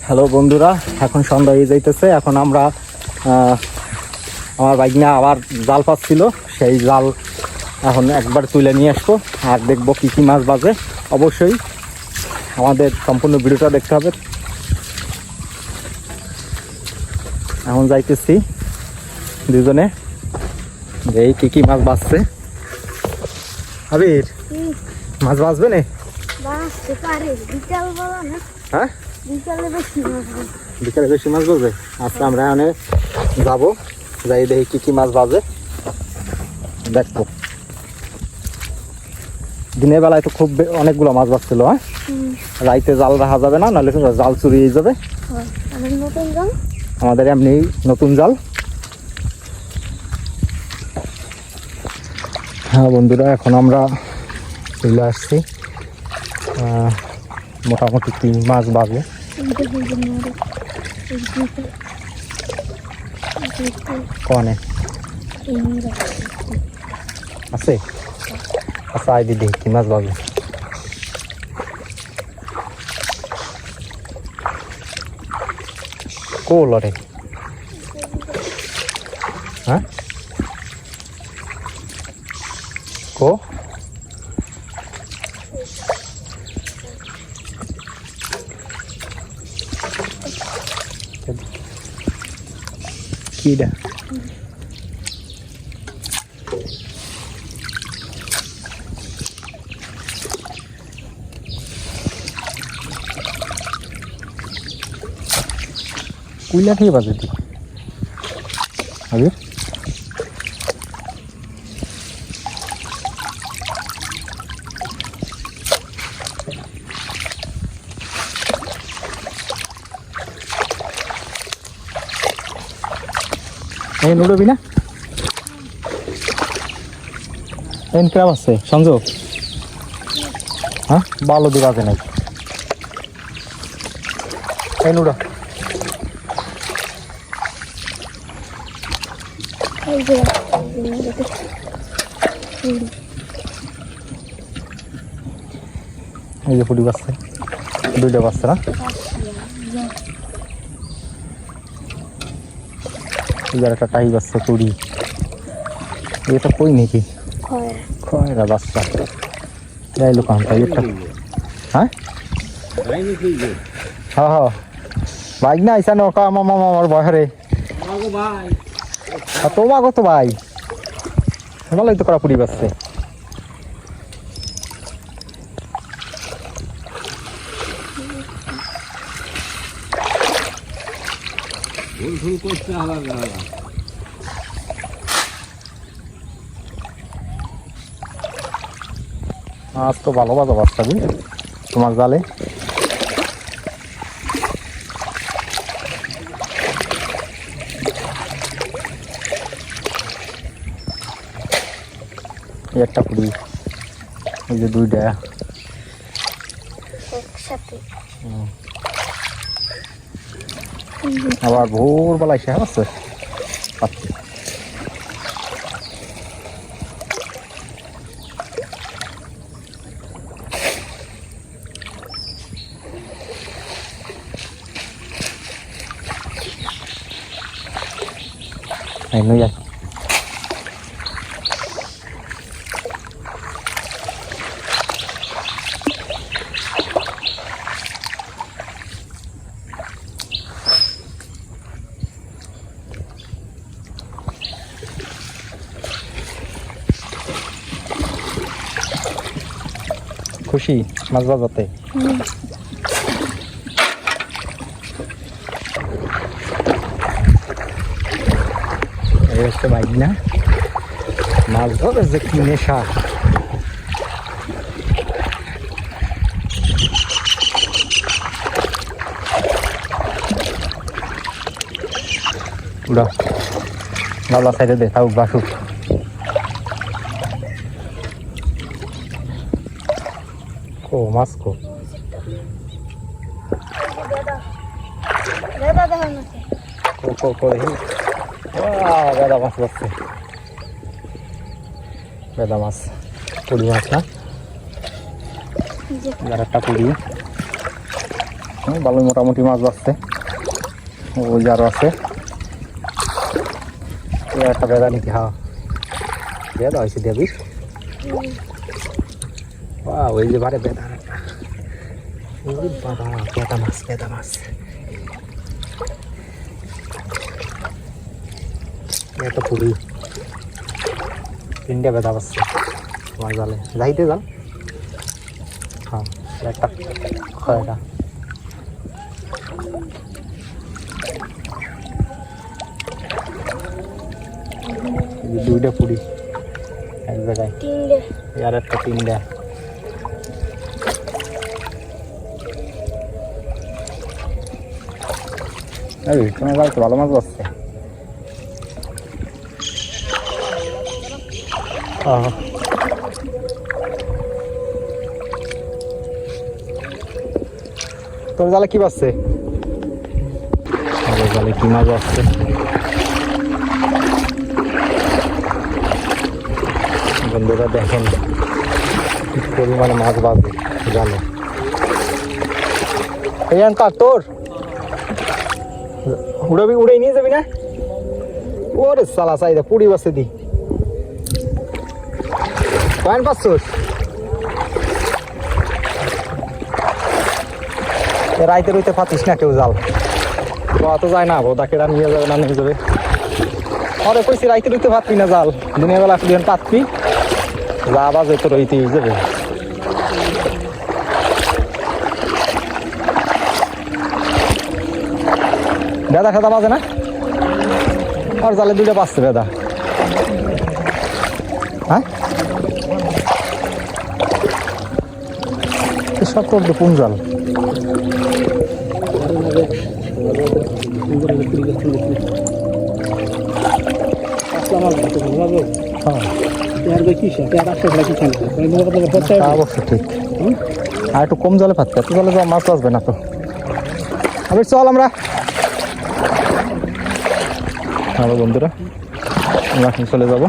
Hello বন্ধুরা, এখন সন্ধ্যা হয়ে যাইতেছে। এখন আমরা আমার বাইক নিয়ে আবার জাল পাচ্ছিল, সেই জাল এখন একবার তুলে নিয়ে আসবো আর দেখবো কী কী মাছ বাজে। অবশ্যই আমাদের সম্পূর্ণ ভিডিওটা দেখতে হবে। এখন যাইতেছি দুজনে, এই কী কী মাছ বাজছে। আবির, মাছ বাজবে না? হ্যাঁ, বিকালে বেশি মাছ বাজে। আচ্ছা, আমরা এখানে যাবো, যাই দেখি কি কি মাছ বাজে, দেখবো। দিনের বেলায় তো খুব অনেকগুলো মাছ বাজছিল। হ্যাঁ, রাইতে জাল রাখা যাবে না, নাহলে জাল চুরি হয়ে যাবে। আমাদের এমনি নতুন জাল। হ্যাঁ বন্ধুরা, এখন আমরা চলে আসছি। মোটামুটি 3 মাছ বাজে। কনে আছে? আচ্ছা, আই দিদি কি মাছ বাজে। কো লড়ে? হ্যাঁ, কো কিডা? কুইলা থেকে বাজে তুই আগে। নুড়বি না? এন ক্রাব আছে সংযোগ। হ্যাঁ, ভালো দিক আছে নাই। এই নুড়া এই যে ফুটি বাজছে, 2টা বাজছে না? একটা টাই বাজছে তুড়ি। এটা কই নাকি খয়রা বাচ্চা যাইলো কাম তাই একটা। হ্যাঁ হ্যাঁ হ্যাঁ, বাইক না আইসা নৌকা আমার বয়রে তোমাকে তো ভাই ভালোই তো করা পুরি বাজছে। আজ তো ভালো বাজা বাচ্চা তোমার জালে। একটা পুরি, এই যে 2টা আবার ভোরবেলায় সে আছে পাচ্ছি। নই যায় খুশি মাছ বাজাতে। এই হচ্ছে বাইক না, মাছ ধরে যে কি নেশা। উড়া বাবা সাইডে দে, থাকুক বাসুক। কো মাছ কো বেদা মাছ বাজছে। বেদা মাছ, পুরি মাছ না? একটা পুরি ভালোই মোটামুটি মাছ বাঁচছে। ওই আরো আছে একটা বেদা নাকি? হ্যাঁ বেদা হয়েছে দেবী। ওই যে বারে বেদা বাবা, বেদা মাছ, বেদা মাছ। একটা পুরি 3টে বেদা পাচ্ছে আমার জালে। যাইতে যান। হ্যাঁ একটা খয়টা দুইটা পুরি এক জায়গায়, আর একটা 3টে। তোমার জাল তো ভালো মাছ পাচ্ছে। তোর জালে কি পাচ্ছে? জালে কি মাছ আসছে? বন্ধুরা দেখেন কি পরিমাণে মাছ বাঁধবে জালে। এই তার তোর উড়াবি, উড়ে নিয়ে যাবি না? ওরে সালা চাইদা পুরি বাসে দি কয়েন পাচ্ছোস? রাইতে রইতে পাতিস না কেউ জাল, তো যায় না বোধা কেরা নিয়ে যাবে না নিয়ে যাবে। আরে কইছি রাইতে রইতে পাতবি না জাল, দিনের বেলা দিন পাতবি, যা বাজে তো রইতেই যাবে। বেদা খেদা বাজে না? আর জালে 2টা পাচ্ছে বেদা। হ্যাঁ সব তো কোন জাল? অবশ্য ঠিক, আর একটু কম জলে পাচ্ছে, এত জলে মাছ বাঁচবে না তো। আবার চল আমরা বন্ধুরা, আমরা এখন চলে যাবো।